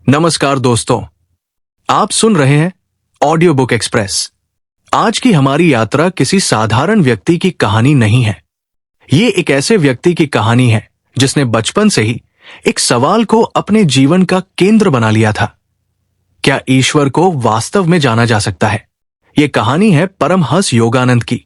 नमस्कार दोस्तों, आप सुन रहे हैं ऑडियो बुक एक्सप्रेस। आज की हमारी यात्रा किसी साधारण व्यक्ति की कहानी नहीं है। ये एक ऐसे व्यक्ति की कहानी है जिसने बचपन से ही एक सवाल को अपने जीवन का केंद्र बना लिया था। क्या ईश्वर को वास्तव में जाना जा सकता है? ये कहानी है परमहंस योगानंद की,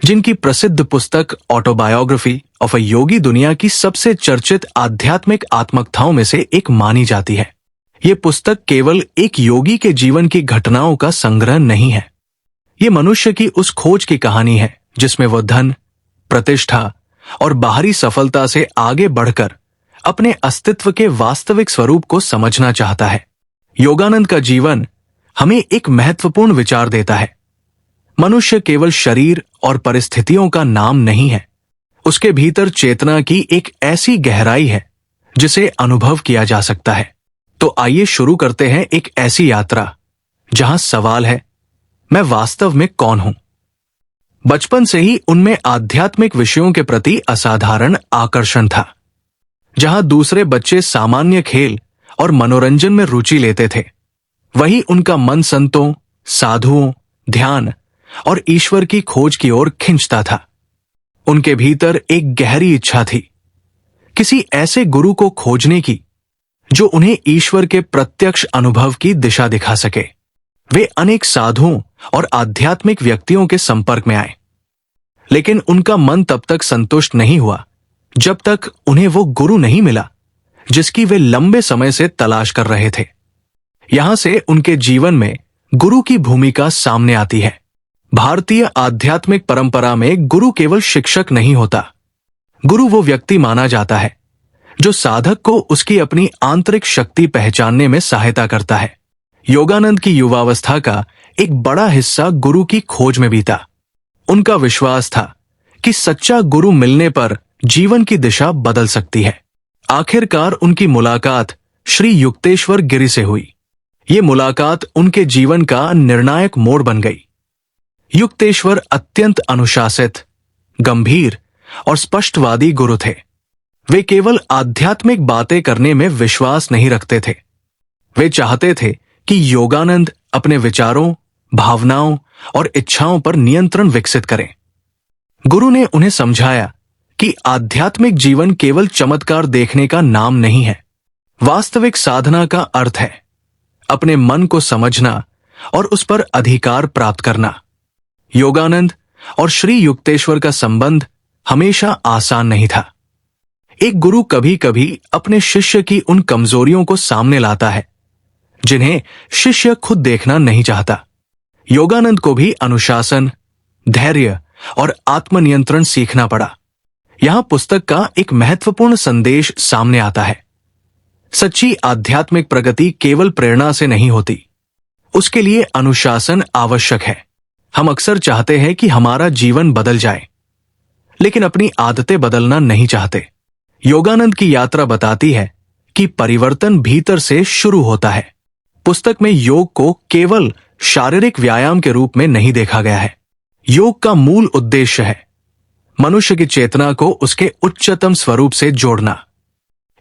जिनकी प्रसिद्ध पुस्तक ऑटोबायोग्राफी ऑफ अ योगी दुनिया की सबसे चर्चित आध्यात्मिक आत्मकथाओं में से एक मानी जाती है। ये पुस्तक केवल एक योगी के जीवन की घटनाओं का संग्रह नहीं है। ये मनुष्य की उस खोज की कहानी है जिसमें वह धन, प्रतिष्ठा और बाहरी सफलता से आगे बढ़कर अपने अस्तित्व के वास्तविक स्वरूप को समझना चाहता है। योगानंद का जीवन हमें एक महत्वपूर्ण विचार देता है। मनुष्य केवल शरीर और परिस्थितियों का नाम नहीं है। उसके भीतर चेतना की एक ऐसी गहराई है जिसे अनुभव किया जा सकता है। तो आइए शुरू करते हैं एक ऐसी यात्रा जहां सवाल है, मैं वास्तव में कौन हूं? बचपन से ही उनमें आध्यात्मिक विषयों के प्रति असाधारण आकर्षण था। जहां दूसरे बच्चे सामान्य खेल और मनोरंजन में रुचि लेते थे, वहीं उनका मन संतों, साधुओं, ध्यान और ईश्वर की खोज की ओर खिंचता था। उनके भीतर एक गहरी इच्छा थी, किसी ऐसे गुरु को खोजने की जो उन्हें ईश्वर के प्रत्यक्ष अनुभव की दिशा दिखा सके। वे अनेक साधुओं और आध्यात्मिक व्यक्तियों के संपर्क में आए, लेकिन उनका मन तब तक संतुष्ट नहीं हुआ जब तक उन्हें वो गुरु नहीं मिला जिसकी वे लंबे समय से तलाश कर रहे थे। यहां से उनके जीवन में गुरु की भूमिका सामने आती है। भारतीय आध्यात्मिक परंपरा में गुरु केवल शिक्षक नहीं होता। गुरु वो व्यक्ति माना जाता है जो साधक को उसकी अपनी आंतरिक शक्ति पहचानने में सहायता करता है। योगानंद की युवावस्था का एक बड़ा हिस्सा गुरु की खोज में बीता। उनका विश्वास था कि सच्चा गुरु मिलने पर जीवन की दिशा बदल सकती है। आखिरकार उनकी मुलाकात श्री युक्तेश्वर गिरि से हुई। ये मुलाकात उनके जीवन का निर्णायक मोड़ बन गई। युक्तेश्वर अत्यंत अनुशासित, गंभीर और स्पष्टवादी गुरु थे। वे केवल आध्यात्मिक बातें करने में विश्वास नहीं रखते थे। वे चाहते थे कि योगानंद अपने विचारों, भावनाओं और इच्छाओं पर नियंत्रण विकसित करें। गुरु ने उन्हें समझाया कि आध्यात्मिक जीवन केवल चमत्कार देखने का नाम नहीं है। वास्तविक साधना का अर्थ है अपने मन को समझना और उस पर अधिकार प्राप्त करना। योगानंद और श्री युक्तेश्वर का संबंध हमेशा आसान नहीं था। एक गुरु कभी कभी अपने शिष्य की उन कमजोरियों को सामने लाता है जिन्हें शिष्य खुद देखना नहीं चाहता। योगानंद को भी अनुशासन, धैर्य और आत्मनियंत्रण सीखना पड़ा। यहां पुस्तक का एक महत्वपूर्ण संदेश सामने आता है। सच्ची आध्यात्मिक प्रगति केवल प्रेरणा से नहीं होती, उसके लिए अनुशासन आवश्यक है। हम अक्सर चाहते हैं कि हमारा जीवन बदल जाए, लेकिन अपनी आदतें बदलना नहीं चाहते। योगानंद की यात्रा बताती है कि परिवर्तन भीतर से शुरू होता है। पुस्तक में योग को केवल शारीरिक व्यायाम के रूप में नहीं देखा गया है। योग का मूल उद्देश्य है मनुष्य की चेतना को उसके उच्चतम स्वरूप से जोड़ना।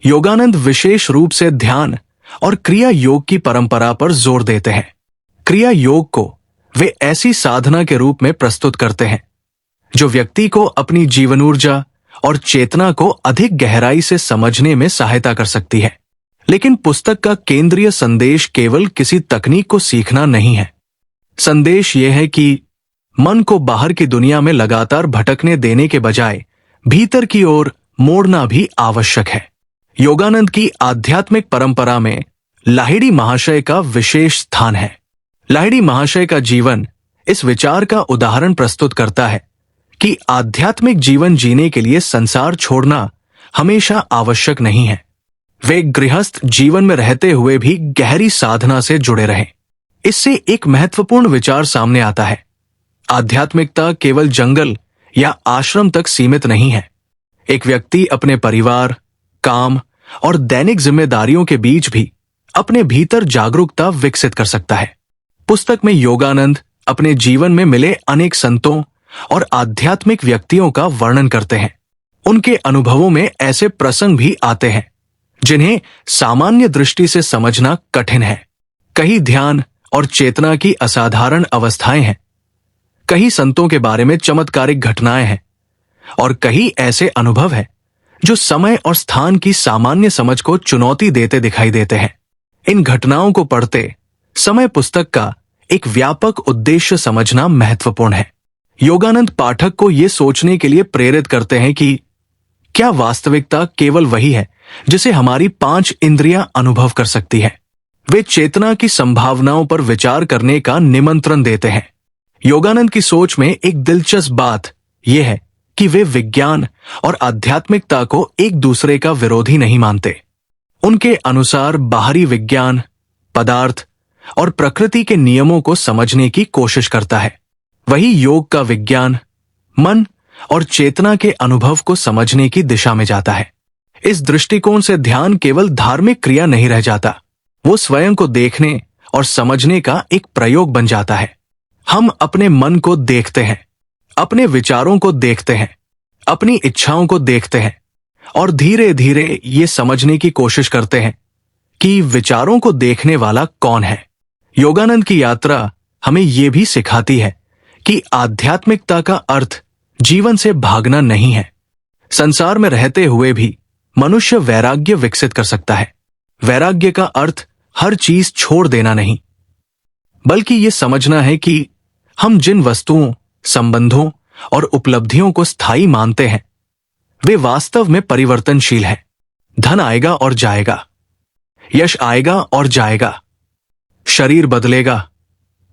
योगानंद विशेष रूप से ध्यान और क्रिया योग की परंपरा पर जोर देते हैं। क्रिया योग को वे ऐसी साधना के रूप में प्रस्तुत करते हैं जो व्यक्ति को अपनी जीवन ऊर्जा और चेतना को अधिक गहराई से समझने में सहायता कर सकती है। लेकिन पुस्तक का केंद्रीय संदेश केवल किसी तकनीक को सीखना नहीं है। संदेश यह है कि मन को बाहर की दुनिया में लगातार भटकने देने के बजाय भीतर की ओर मोड़ना भी आवश्यक है। योगानंद की आध्यात्मिक परंपरा में लाहिड़ी महाशय का विशेष स्थान है। लाहिड़ी महाशय का जीवन इस विचार का उदाहरण प्रस्तुत करता है कि आध्यात्मिक जीवन जीने के लिए संसार छोड़ना हमेशा आवश्यक नहीं है। वे गृहस्थ जीवन में रहते हुए भी गहरी साधना से जुड़े रहे। इससे एक महत्वपूर्ण विचार सामने आता है। आध्यात्मिकता केवल जंगल या आश्रम तक सीमित नहीं है। एक व्यक्ति अपने परिवार, काम और दैनिक जिम्मेदारियों के बीच भी अपने भीतर जागरूकता विकसित कर सकता है। पुस्तक में योगानंद अपने जीवन में मिले अनेक संतों और आध्यात्मिक व्यक्तियों का वर्णन करते हैं। उनके अनुभवों में ऐसे प्रसंग भी आते हैं जिन्हें सामान्य दृष्टि से समझना कठिन है। कहीं ध्यान और चेतना की असाधारण अवस्थाएं हैं, कहीं संतों के बारे में चमत्कारिक घटनाएं हैं, और कहीं ऐसे अनुभव हैं जो समय और स्थान की सामान्य समझ को चुनौती देते दिखाई देते हैं। इन घटनाओं को पढ़ते समय पुस्तक का एक व्यापक उद्देश्य समझना महत्वपूर्ण है। योगानंद पाठक को यह सोचने के लिए प्रेरित करते हैं कि क्या वास्तविकता केवल वही है जिसे हमारी 5 इंद्रियां अनुभव कर सकती है। वे चेतना की संभावनाओं पर विचार करने का निमंत्रण देते हैं। योगानंद की सोच में एक दिलचस्प बात यह है कि वे विज्ञान और आध्यात्मिकता को एक दूसरे का विरोधी नहीं मानते। उनके अनुसार बाहरी विज्ञान पदार्थ और प्रकृति के नियमों को समझने की कोशिश करता है, वही योग का विज्ञान मन और चेतना के अनुभव को समझने की दिशा में जाता है। इस दृष्टिकोण से ध्यान केवल धार्मिक क्रिया नहीं रह जाता, वो स्वयं को देखने और समझने का एक प्रयोग बन जाता है। हम अपने मन को देखते हैं, अपने विचारों को देखते हैं, अपनी इच्छाओं को देखते हैं और धीरे धीरे ये समझने की कोशिश करते हैं कि विचारों को देखने वाला कौन है। योगानंद की यात्रा हमें यह भी सिखाती है कि आध्यात्मिकता का अर्थ जीवन से भागना नहीं है। संसार में रहते हुए भी मनुष्य वैराग्य विकसित कर सकता है। वैराग्य का अर्थ हर चीज छोड़ देना नहीं, बल्कि यह समझना है कि हम जिन वस्तुओं संबंधों और उपलब्धियों को स्थायी मानते हैं वे वास्तव में परिवर्तनशील हैं। धन आएगा और जाएगा, यश आएगा और जाएगा, शरीर बदलेगा,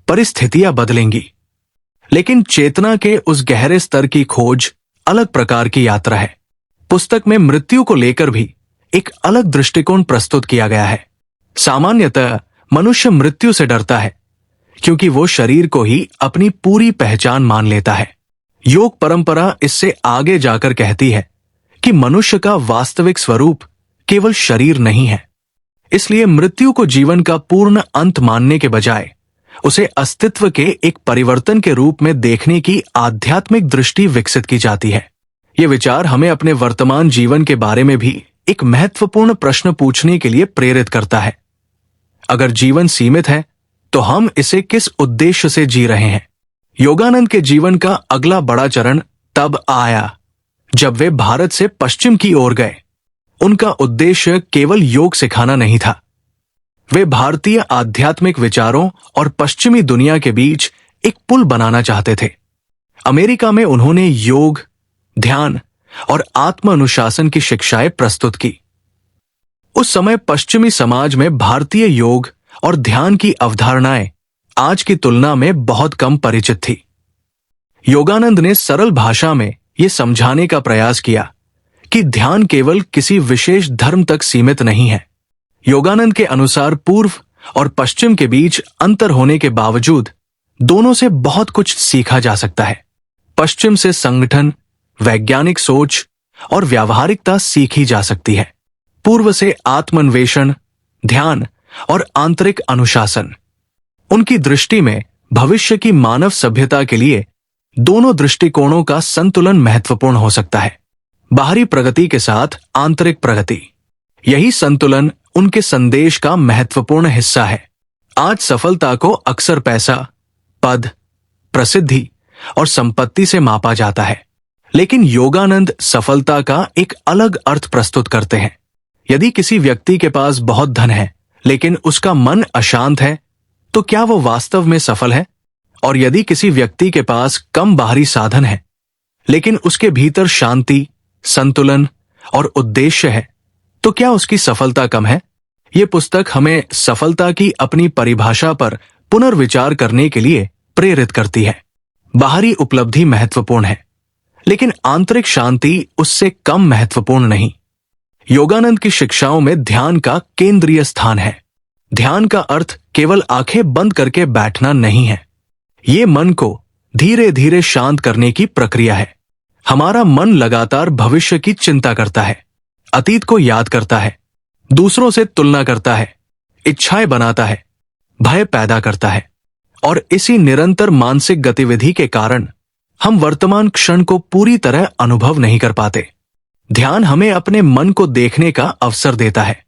परिस्थितियां बदलेंगी, लेकिन चेतना के उस गहरे स्तर की खोज अलग प्रकार की यात्रा है। पुस्तक में मृत्यु को लेकर भी एक अलग दृष्टिकोण प्रस्तुत किया गया है। सामान्यतः मनुष्य मृत्यु से डरता है क्योंकि वो शरीर को ही अपनी पूरी पहचान मान लेता है। योग परंपरा इससे आगे जाकर कहती है कि मनुष्य का वास्तविक स्वरूप केवल शरीर नहीं है। इसलिए मृत्यु को जीवन का पूर्ण अंत मानने के बजाय उसे अस्तित्व के एक परिवर्तन के रूप में देखने की आध्यात्मिक दृष्टि विकसित की जाती है। यह विचार हमें अपने वर्तमान जीवन के बारे में भी एक महत्वपूर्ण प्रश्न पूछने के लिए प्रेरित करता है। अगर जीवन सीमित है तो हम इसे किस उद्देश्य से जी रहे हैं। योगानंद के जीवन का अगला बड़ा चरण तब आया जब वे भारत से पश्चिम की ओर गए। उनका उद्देश्य केवल योग सिखाना नहीं था, वे भारतीय आध्यात्मिक विचारों और पश्चिमी दुनिया के बीच एक पुल बनाना चाहते थे। अमेरिका में उन्होंने योग, ध्यान और आत्म अनुशासन की शिक्षाएं प्रस्तुत की। उस समय पश्चिमी समाज में भारतीय योग और ध्यान की अवधारणाएं आज की तुलना में बहुत कम परिचित थी। योगानंद ने सरल भाषा में यह समझाने का प्रयास किया कि ध्यान केवल किसी विशेष धर्म तक सीमित नहीं है। योगानंद के अनुसार पूर्व और पश्चिम के बीच अंतर होने के बावजूद दोनों से बहुत कुछ सीखा जा सकता है। पश्चिम से संगठन, वैज्ञानिक सोच और व्यावहारिकता सीखी जा सकती है, पूर्व से आत्मान्वेषण, ध्यान और आंतरिक अनुशासन। उनकी दृष्टि में भविष्य की मानव सभ्यता के लिए दोनों दृष्टिकोणों का संतुलन महत्वपूर्ण हो सकता है, बाहरी प्रगति के साथ आंतरिक प्रगति। यही संतुलन उनके संदेश का महत्वपूर्ण हिस्सा है। आज सफलता को अक्सर पैसा, पद, प्रसिद्धि और संपत्ति से मापा जाता है, लेकिन योगानंद सफलता का एक अलग अर्थ प्रस्तुत करते हैं। यदि किसी व्यक्ति के पास बहुत धन है लेकिन उसका मन अशांत है तो क्या वो वास्तव में सफल है? और यदि किसी व्यक्ति के पास कम बाहरी साधन है लेकिन उसके भीतर शांति, संतुलन और उद्देश्य है तो क्या उसकी सफलता कम है? ये पुस्तक हमें सफलता की अपनी परिभाषा पर पुनर्विचार करने के लिए प्रेरित करती है। बाहरी उपलब्धि महत्वपूर्ण है, लेकिन आंतरिक शांति उससे कम महत्वपूर्ण नहीं। योगानंद की शिक्षाओं में ध्यान का केंद्रीय स्थान है। ध्यान का अर्थ केवल आंखें बंद करके बैठना नहीं है, ये मन को धीरे धीरे शांत करने की प्रक्रिया है। हमारा मन लगातार भविष्य की चिंता करता है, अतीत को याद करता है, दूसरों से तुलना करता है, इच्छाएं बनाता है, भय पैदा करता है, और इसी निरंतर मानसिक गतिविधि के कारण हम वर्तमान क्षण को पूरी तरह अनुभव नहीं कर पाते। ध्यान हमें अपने मन को देखने का अवसर देता है,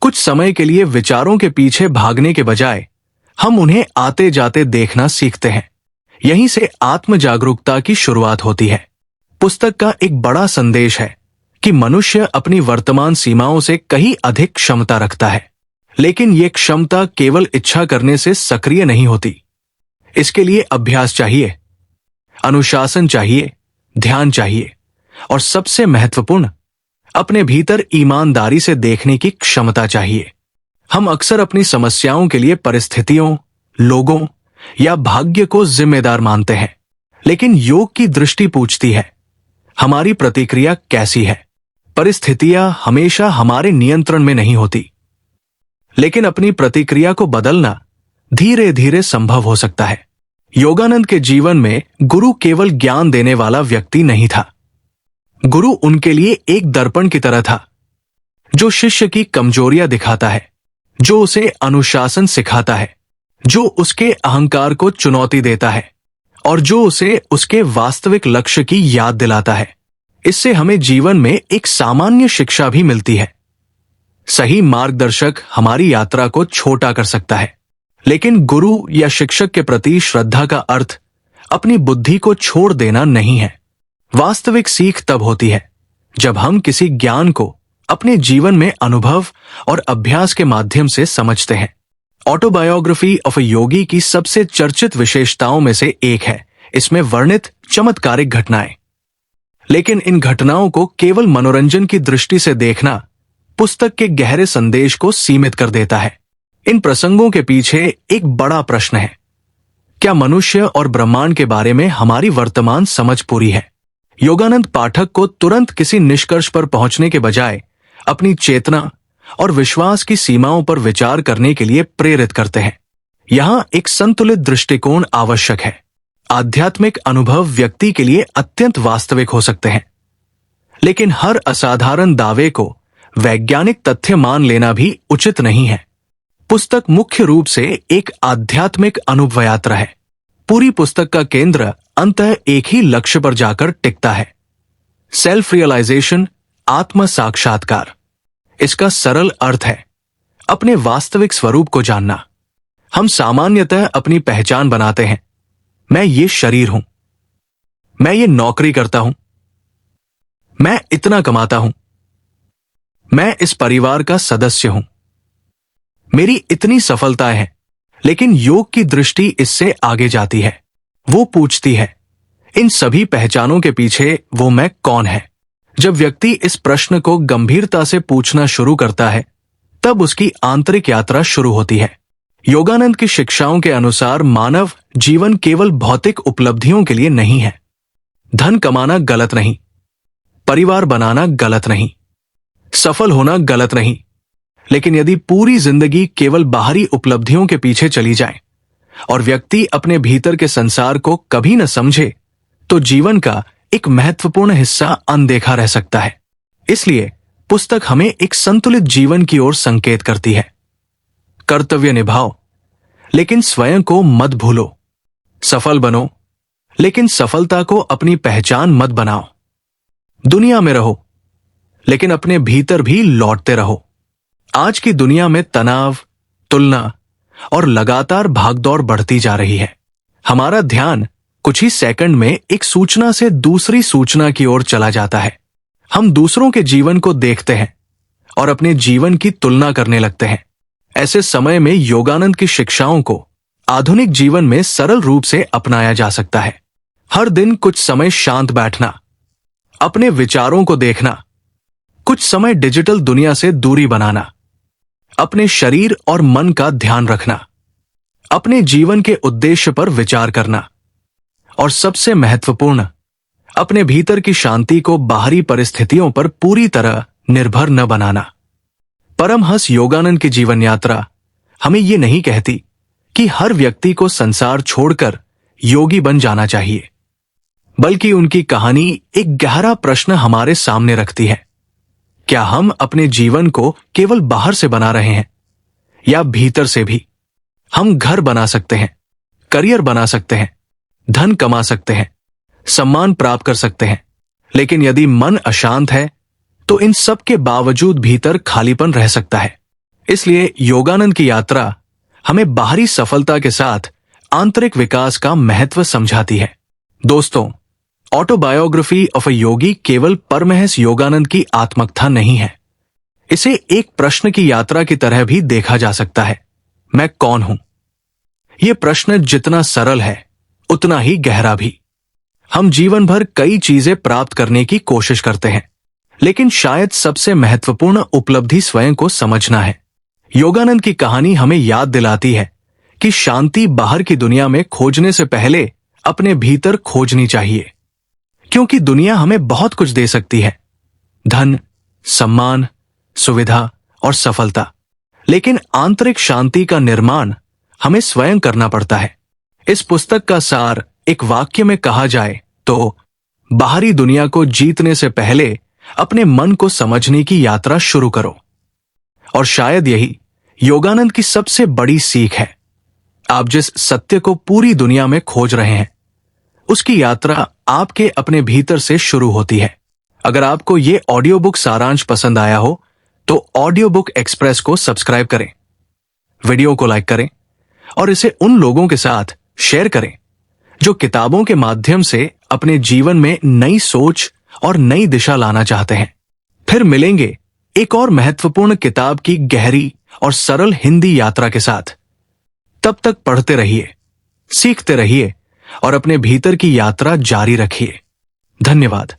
कुछ समय के लिए विचारों के पीछे भागने के बजाय हम उन्हें आते जाते देखना सीखते हैं। यहीं से आत्म जागरूकता की शुरुआत होती है। पुस्तक का एक बड़ा संदेश है कि मनुष्य अपनी वर्तमान सीमाओं से कहीं अधिक क्षमता रखता है, लेकिन ये क्षमता केवल इच्छा करने से सक्रिय नहीं होती। इसके लिए अभ्यास चाहिए, अनुशासन चाहिए, ध्यान चाहिए और सबसे महत्वपूर्ण, अपने भीतर ईमानदारी से देखने की क्षमता चाहिए। हम अक्सर अपनी समस्याओं के लिए परिस्थितियों, लोगों या भाग्य को जिम्मेदार मानते हैं, लेकिन योग की दृष्टि पूछती है, हमारी प्रतिक्रिया कैसी है? परिस्थितियां हमेशा हमारे नियंत्रण में नहीं होती, लेकिन अपनी प्रतिक्रिया को बदलना धीरे धीरे संभव हो सकता है। योगानंद के जीवन में गुरु केवल ज्ञान देने वाला व्यक्ति नहीं था। गुरु उनके लिए एक दर्पण की तरह था, जो शिष्य की कमजोरियां दिखाता है, जो उसे अनुशासन सिखाता है, जो उसके अहंकार को चुनौती देता है और जो उसे उसके वास्तविक लक्ष्य की याद दिलाता है। इससे हमें जीवन में एक सामान्य शिक्षा भी मिलती है। सही मार्गदर्शक हमारी यात्रा को छोटा कर सकता है, लेकिन गुरु या शिक्षक के प्रति श्रद्धा का अर्थ अपनी बुद्धि को छोड़ देना नहीं है। वास्तविक सीख तब होती है जब हम किसी ज्ञान को अपने जीवन में अनुभव और अभ्यास के माध्यम से समझते हैं। ऑटोबायोग्राफी ऑफ अ योगी की सबसे चर्चित विशेषताओं में से एक है इसमें वर्णित चमत्कारिक घटनाएं। लेकिन इन घटनाओं को केवल मनोरंजन की दृष्टि से देखना पुस्तक के गहरे संदेश को सीमित कर देता है। इन प्रसंगों के पीछे एक बड़ा प्रश्न है, क्या मनुष्य और ब्रह्मांड के बारे में हमारी वर्तमान समझ पूरी है? योगानंद पाठक को तुरंत किसी निष्कर्ष पर पहुंचने के बजाय अपनी चेतना और विश्वास की सीमाओं पर विचार करने के लिए प्रेरित करते हैं। यहां एक संतुलित दृष्टिकोण आवश्यक है। आध्यात्मिक अनुभव व्यक्ति के लिए अत्यंत वास्तविक हो सकते हैं, लेकिन हर असाधारण दावे को वैज्ञानिक तथ्य मान लेना भी उचित नहीं है। पुस्तक मुख्य रूप से एक आध्यात्मिक अनुभव यात्रा है। पूरी पुस्तक का केंद्र अंततः एक ही लक्ष्य पर जाकर टिकता है, सेल्फ रियलाइजेशन, आत्म साक्षात्कार। इसका सरल अर्थ है अपने वास्तविक स्वरूप को जानना। हम सामान्यतः अपनी पहचान बनाते हैं, मैं ये शरीर हूं, मैं ये नौकरी करता हूं, मैं इतना कमाता हूं, मैं इस परिवार का सदस्य हूं, मेरी इतनी सफलताएं हैं। लेकिन योग की दृष्टि इससे आगे जाती है। वो पूछती है, इन सभी पहचानों के पीछे वो मैं कौन है? जब व्यक्ति इस प्रश्न को गंभीरता से पूछना शुरू करता है, तब उसकी आंतरिक यात्रा शुरू होती है। योगानंद की शिक्षाओं के अनुसार मानव जीवन केवल भौतिक उपलब्धियों के लिए नहीं है। धन कमाना गलत नहीं, परिवार बनाना गलत नहीं, सफल होना गलत नहीं, लेकिन यदि पूरी जिंदगी केवल बाहरी उपलब्धियों के पीछे चली जाए और व्यक्ति अपने भीतर के संसार को कभी न समझे, तो जीवन का एक महत्वपूर्ण हिस्सा अनदेखा रह सकता है। इसलिए पुस्तक हमें एक संतुलित जीवन की ओर संकेत करती है। कर्तव्य निभाओ, लेकिन स्वयं को मत भूलो। सफल बनो, लेकिन सफलता को अपनी पहचान मत बनाओ। दुनिया में रहो, लेकिन अपने भीतर भी लौटते रहो। आज की दुनिया में तनाव, तुलना और लगातार भागदौड़ बढ़ती जा रही है। हमारा ध्यान कुछ ही सेकंड में एक सूचना से दूसरी सूचना की ओर चला जाता है। हम दूसरों के जीवन को देखते हैं और अपने जीवन की तुलना करने लगते हैं। ऐसे समय में योगानंद की शिक्षाओं को आधुनिक जीवन में सरल रूप से अपनाया जा सकता है। हर दिन कुछ समय शांत बैठना, अपने विचारों को देखना, कुछ समय डिजिटल दुनिया से दूरी बनाना, अपने शरीर और मन का ध्यान रखना, अपने जीवन के उद्देश्य पर विचार करना और सबसे महत्वपूर्ण, अपने भीतर की शांति को बाहरी परिस्थितियों पर पूरी तरह निर्भर न बनाना। परमहंस योगानंद की जीवन यात्रा हमें ये नहीं कहती कि हर व्यक्ति को संसार छोड़कर योगी बन जाना चाहिए, बल्कि उनकी कहानी एक गहरा प्रश्न हमारे सामने रखती है। क्या हम अपने जीवन को केवल बाहर से बना रहे हैं या भीतर से भी? हम घर बना सकते हैं, करियर बना सकते हैं, धन कमा सकते हैं, सम्मान प्राप्त कर सकते हैं, लेकिन यदि मन अशांत है तो इन सब के बावजूद भीतर खालीपन रह सकता है। इसलिए योगानंद की यात्रा हमें बाहरी सफलता के साथ आंतरिक विकास का महत्व समझाती है। दोस्तों, ऑटोबायोग्राफी ऑफ अ योगी केवल परमहंस योगानंद की आत्मकथा नहीं है। इसे एक प्रश्न की यात्रा की तरह भी देखा जा सकता है। मैं कौन हूं? यह प्रश्न जितना सरल है उतना ही गहरा भी। हम जीवन भर कई चीजें प्राप्त करने की कोशिश करते हैं, लेकिन शायद सबसे महत्वपूर्ण उपलब्धि स्वयं को समझना है। योगानंद की कहानी हमें याद दिलाती है कि शांति बाहर की दुनिया में खोजने से पहले अपने भीतर खोजनी चाहिए, क्योंकि दुनिया हमें बहुत कुछ दे सकती है, धन, सम्मान, सुविधा और सफलता, लेकिन आंतरिक शांति का निर्माण हमें स्वयं करना पड़ता है। इस पुस्तक का सार एक वाक्य में कहा जाए तो बाहरी दुनिया को जीतने से पहले अपने मन को समझने की यात्रा शुरू करो। और शायद यही योगानंद की सबसे बड़ी सीख है। आप जिस सत्य को पूरी दुनिया में खोज रहे हैं, उसकी यात्रा आपके अपने भीतर से शुरू होती है। अगर आपको ये ऑडियो बुक सारांश पसंद आया हो तो ऑडियो बुक एक्सप्रेस को सब्सक्राइब करें, वीडियो को लाइक करें और इसे उन लोगों के साथ शेयर करें जो किताबों के माध्यम से अपने जीवन में नई सोच और नई दिशा लाना चाहते हैं। फिर मिलेंगे एक और महत्वपूर्ण किताब की गहरी और सरल हिंदी यात्रा के साथ। तब तक पढ़ते रहिए, सीखते रहिए और अपने भीतर की यात्रा जारी रखिए। धन्यवाद।